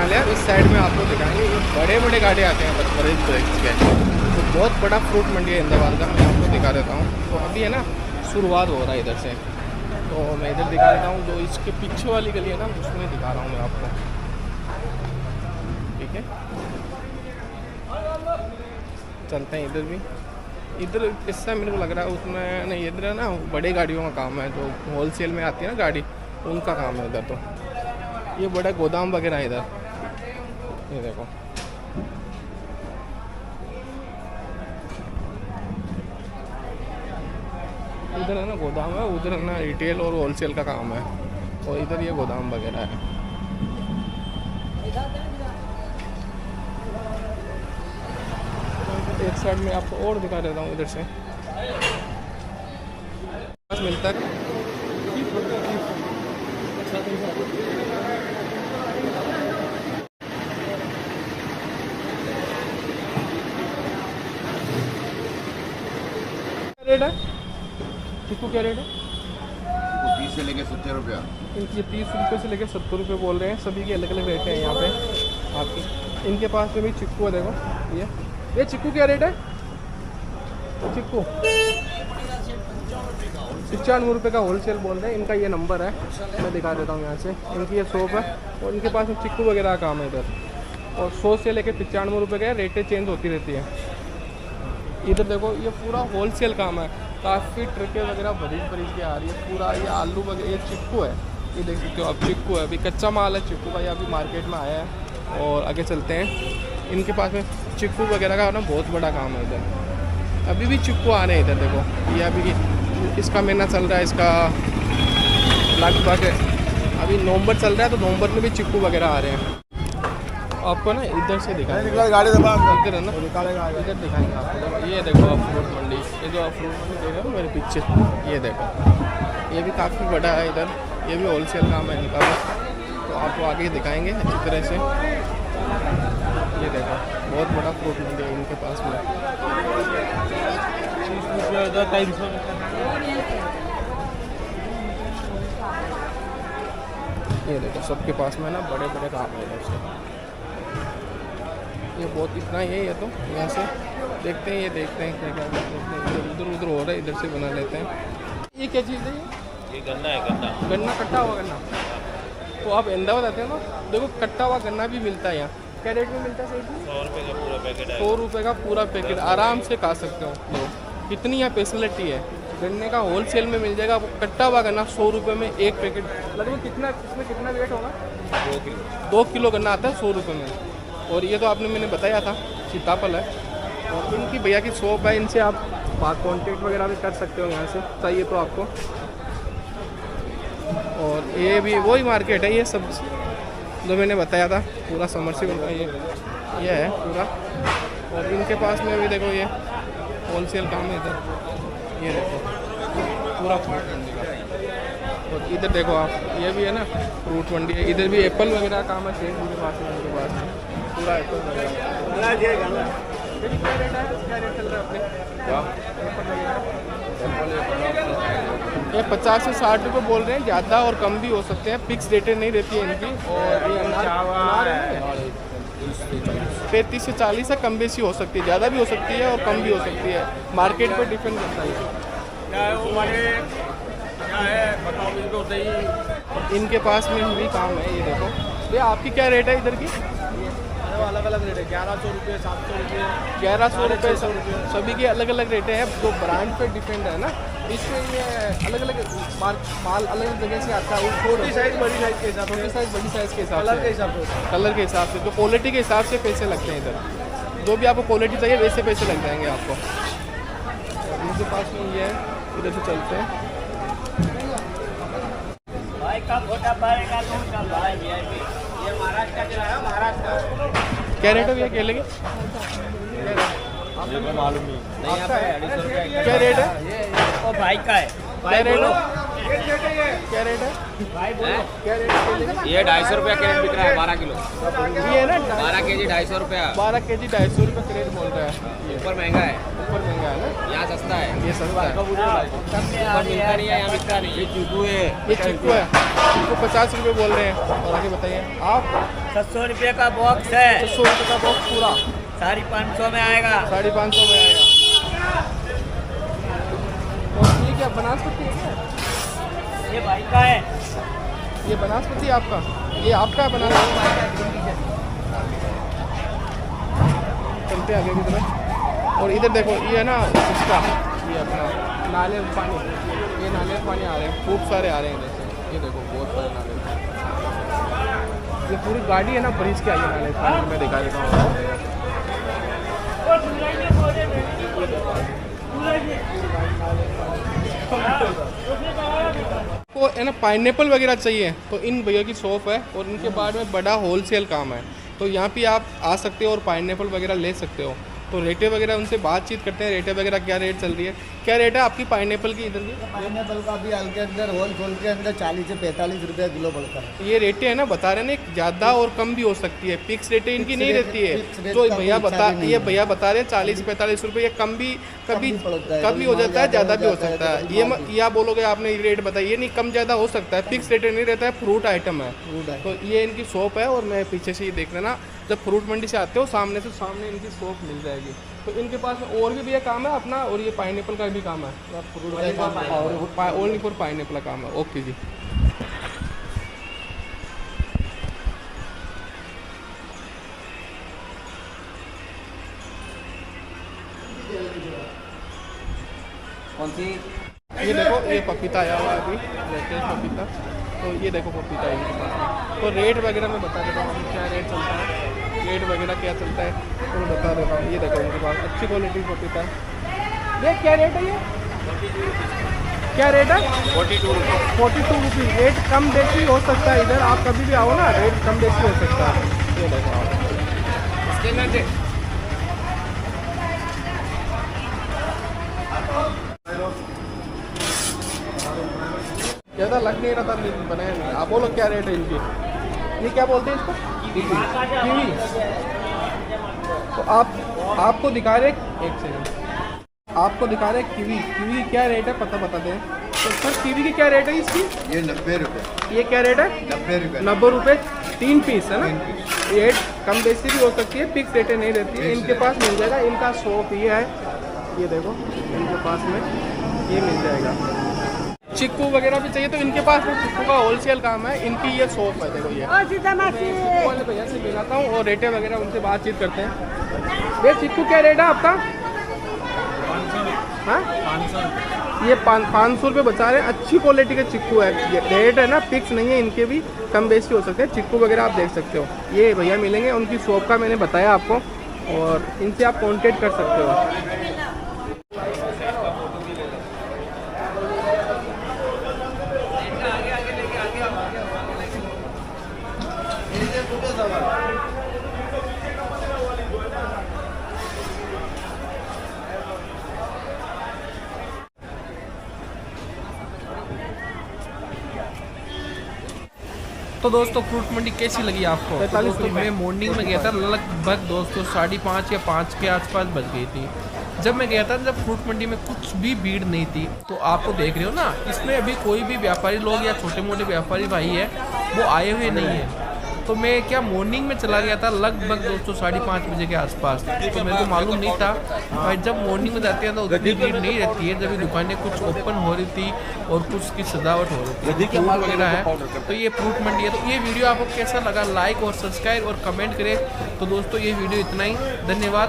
बना लिया। इस साइड में आपको दिखाएंगे, ये बड़े बड़े गाड़ी आते हैं बड़े ब्रिक्स के। तो बहुत बड़ा फ्रूट मंडी है अहमदाबाद का, मैं आपको दिखा देता हूँ। तो अभी है ना शुरुआत हो रहा है इधर से, तो मैं इधर दिखा देता हूँ। जो इसके पीछे वाली गली है ना, उसमें दिखा रहा हूँ मैं आपको, ठीक है। चलते हैं इधर भी। इधर इससे मेरे को लग रहा है उसमें नहीं, इधर है ना बड़े गाड़ियों का काम है, जो होलसेल में आती है ना गाड़ी, उनका काम है इधर। तो ये बड़ा गोदाम वगैरह है इधर, ये देखो। इधर है ना गोदाम है, उधर है ना रिटेल और होलसेल का काम है, और इधर ये गोदाम वगैरह है। एक साइड में आपको और दिखा देता हूँ इधर से मिलता है। रेट है चिक्कू, क्या रेट है? 30 से लेके 70 रुपया। इनकी 30 रुपये से लेके 70 रुपये बोल रहे हैं। सभी के अलग अलग रेट हैं यहाँ पे आपकी। इनके पास में भी चिक्कू है, देखो ये चिक्कू क्या रेट है? चिक्कू 95 रुपये का होलसेल बोल रहे हैं। इनका ये नंबर है, मैं दिखा देता हूँ यहाँ से। इनकी ये शॉप है और इनके पास में चिक्कू वगैरह का काम है इधर। और 100 से लेके 95 रुपये का रेटें चेंज होती रहती है। इधर देखो ये पूरा होलसेल काम है, काफ़ी ट्रकें वगैरह भरी के आ रही है। पूरा ये आलू वगैरह, ये चिक्कू है, ये देख सकते हो आप। चिक्कू है, अभी कच्चा माल है चिक्कू का, ये अभी मार्केट में आया है। और आगे चलते हैं। इनके पास में चिक्कू वगैरह का ना बहुत बड़ा काम है इधर। अभी भी चिक्कू आ रहे हैं इधर, देखो ये अभी इसका महीना चल रहा है, इसका लगभग अभी नवंबर चल रहा है, तो नवंबर में भी चिक्कू वगैरह आ रहे हैं। आपको ना इधर से दिखाएंगे, गाड़ी इधर है ना, इधर दिखाएंगे आपको। ये देखो आप फ्रूट मंडी, ये जो आप फ्रूट मंडी देख रहे हो मेरे पीछे, ये देखो, ये भी काफ़ी बड़ा है इधर। ये भी होलसेल काम है इनका भी, तो आपको आगे दिखाएंगे इस तरह से। ये देखो बहुत बड़ा फ्रूट मंडी है इनके पास में। ये देखो सबके पास में ना बड़े बड़े काम है इधर से। ये बहुत इतना ही है ये, तो यहाँ से देखते हैं, ये देखते हैं क्या क्या देखते हैं। इधर उधर हो रहा है, इधर से बना लेते हैं। ये क्या चीज़ है? ये गन्ना है, गन्ना गन्ना, कट्टा हुआ गन्ना। तो आप अहमदाबाद आते हैं ना, देखो कट्टा हुआ गन्ना भी मिलता है यहाँ। क्या रेट में मिलता है सर? 100 रुपये का पूरा पैकेट है। 100 रुपये का पूरा पैकेट आराम से खा सकते हो लोग। कितनी यहाँ फैसिलिटी है। गन्ने का होलसेल में मिल जाएगा आपको कट्टा हुआ गन्ना 100 रुपये में एक पैकेट। लगभग कितना, इसमें कितना वेट होगा? 2 किलो। 2 किलो गन्ना आता है 100 रुपये में। और ये तो आपने मैंने बताया था सीताफल है। और इनकी भैया की शॉप है, इनसे आप बात कॉन्टेक्ट वगैरह भी कर सकते हो यहाँ से, चाहिए तो आपको। और ये भी वही मार्केट है, ये सब जो मैंने बताया था, पूरा समरसीबल का ये है पूरा। और इनके पास में भी देखो ये होलसेल काम है इधर, ये देखो पूरा फ्रूट मंडी का। और इधर देखो आप, ये भी है ना फ्रूट मंडी है। इधर भी एप्पल वगैरह का काम है, सेब उनके पास में, उनके पास में पूरा एप्पल वगैरह। क्या रेट चल रहा है अपने? ये 50 से 60 रुपये बोल रहे हैं, ज़्यादा और कम भी हो सकते हैं, फिक्स रेटें नहीं रहती है इनकी। और ये अनार है 35 से 40 है, कम बेसी हो सकती है, ज़्यादा भी हो सकती है और कम भी हो सकती है, मार्केट पर डिपेंड करता है। इनके पास में भी काम है, ये देखो भैया आपकी क्या रेट है इधर की? अलग अलग रेट है, 1100 रुपये, 700 रुपये, 1100 रुपये, सभी की अलग अलग रेटें हैं। तो ब्रांड पे डिपेंड है ना, इसमें ये अलग अलग माल अलग अलग जगह से आता है। छोटी साइज़ बड़ी साइज़ के हिसाब से, छोटी साइज़ बड़ी साइज़ के हिसाब से, कलर के हिसाब से, तो क्वालिटी के हिसाब से पैसे लगते हैं इधर। जो भी आपको क्वालिटी चाहिए वैसे पैसे लग जाएंगे आपको। इनके पास में ये है, इधर से चलते हैं। क्या रेट है भैया केले के? मालूम नहीं क्या रेट है? और भाई का है, क्या रेट है? रेट है ये? क्या रेट है? क्या रेट है? ये 250 रुपया कैरेट बिक रहा है 12 किलो। ये है ना 12 केजी 250 रुपया। 12 केजी 250 रुपये क्रेट बोल रहा है। ऊपर महंगा है, ऊपर महंगा है ना, यहाँ सस्ता है। ये सस्ता है। ऊपर मिलता नहीं है, यहाँ बिकता नहीं। ये चीकू है, ये चिक्कू है, चिक्कू 50 रुपये बोल रहे हैं। और आगे बताइए आप। 700 रुपये का बॉक्स है, 600 रुपये का बॉक्स पूरा 550 में आएगा। 550 में आएगा। और ये क्या बनास्पति है? ये भाई का है, ये बनास्पति आपका, ये आपका है बनास्पति। चलते हैं आगे की तरफ। और इधर देखो ये है ना इसका, ये अपना नाले में पानी, ये नाले में पानी आ रहे हैं, खूब सारे आ रहे हैं इधर से। ये देखो बहुत सारे नाले में, ये पूरी गाड़ी है ना ब्रिज के आगे नाले में पानी। मैं दिखा देता हूँ। को है ना पाइनएप्पल वगैरह चाहिए तो इन भैया की शॉप है, और इनके बाद में बड़ा होलसेल काम है, तो यहाँ पे आप आ सकते हो और पाइनएप्पल वगैरह ले सकते हो। तो रेटें वगैरह उनसे बातचीत करते हैं, रेटें वगैरह क्या रेट चल रही है, क्या रेट है आपकी पाइनएप्पल की इधर की? पाइनएप्पल का भी हल्के अंदर होलसेल के अंदर 40 से 45 रुपये किलो पड़ता है। ये रेटें है ना बता रहे हैं, ज़्यादा और कम भी हो सकती है, फिक्स रेटें इनकी नहीं रहती है। तो भैया बता, ये भैया बता रहे हैं 40-45 रुपये, ये कम भी कभी हो जाता है, ज़्यादा भी हो सकता है। ये आप बोलोगे आपने ये रेट बताइए, नहीं कम ज़्यादा हो सकता है, फिक्स रेट नहीं रहता है। फ्रूट आइटम है, तो ये इनकी शॉप है। और मैं पीछे से ये देख लेना, जब फ्रूट मंडी से आते हो सामने से सामने इनकी शॉप मिल जाएगी। तो इनके पास और भी भैया काम है अपना, और ये पाइनएप्पल का भी काम है, और ओनली फॉर पाइनएप्पल का काम है। ओके जी। कौन सी? ये देखो ये पपीता आया हुआ है अभी, लेटेस्ट पपीता। तो ये देखो पपीता है इनके पास। तो रेट वगैरह मैं बता देता हूँ क्या रेट चलता है, रेट वगैरह क्या चलता है तो मैं बता देता हूँ। ये देखो इनके पास अच्छी क्वालिटी पपीता है। ये क्या रेट है, ये क्या रेट है? 42 रुपये। 42 रुपीज़। रेट कम बेसी हो सकता है, इधर आप कभी भी आओ ना रेट कम बेसी हो सकता है। ये देखो आप ज़्यादा लग नहीं रहा था बनाया नहीं। आप बोलो क्या रेट है इनकी? ये क्या बोलते हैं इसको? कीवी। तो आपको दिखा रहे, एक सेकंड, आपको दिखा रहे कीवी। कीवी क्या रेट है पता बता दें। तो सर कीवी की क्या रेट है इसकी? ये 90 रुपये। ये क्या रेट है? 90 रुपये। 90 रुपये 3 पीस है ना। रेट कम बेसी भी हो सकती है, फिक्स रेटें नहीं रहती है। इनके पास मिल जाएगा, इनका शॉप ये है, ये देखो इनके पास में ये मिल जाएगा। चिक्कू वगैरह भी चाहिए तो इनके पास में चिक्कू का होलसेल काम है, इनकी ये शॉप है। देखो ये चिक्कू वाले भैया से मिलाता हूँ और रेटें वगैरह उनसे बातचीत करते हैं। ये चिक्कू क्या रेट है आपका? 500। ये 500 रुपये बचा रहे हैं। अच्छी क्वालिटी के चिक्कू है, रेट है ना फिक्स नहीं है, इनके भी कम बेसी हो सकते हैं। चिक्कू वगैरह आप देख सकते हो, ये भैया मिलेंगे, उनकी शॉप का मैंने बताया आपको, और इनसे आप कॉन्टेक्ट कर सकते हो। तो दोस्तों फ्रूट मंडी कैसी लगी आपको? तो दोस्तों मैं मॉर्निंग में गया था, लगभग दोस्तों 5:30 या 5 के आसपास बज गई थी जब मैं गया था। जब फ्रूट मंडी में कुछ भी भीड़ नहीं थी। तो आपको देख रहे हो ना, इसमें अभी कोई भी व्यापारी लोग या छोटे मोटे व्यापारी भाई है वो आए हुए नहीं है। तो मैं क्या मॉर्निंग में चला गया था लगभग दोस्तों 5:30 बजे के आसपास। तो मेरे को मालूम नहीं था भाई, जब मॉर्निंग में जाते हैं तो उतनी भीड़ नहीं रहती है। जब ये दुकानें कुछ ओपन हो रही थी और कुछ की सजावट हो रही थी, फ्रूट वगैरह है। तो ये फ्रूट मंडी है। तो ये वीडियो आपको कैसा लगा, लाइक और सब्सक्राइब और कमेंट करें। तो दोस्तों ये वीडियो इतना ही, धन्यवाद।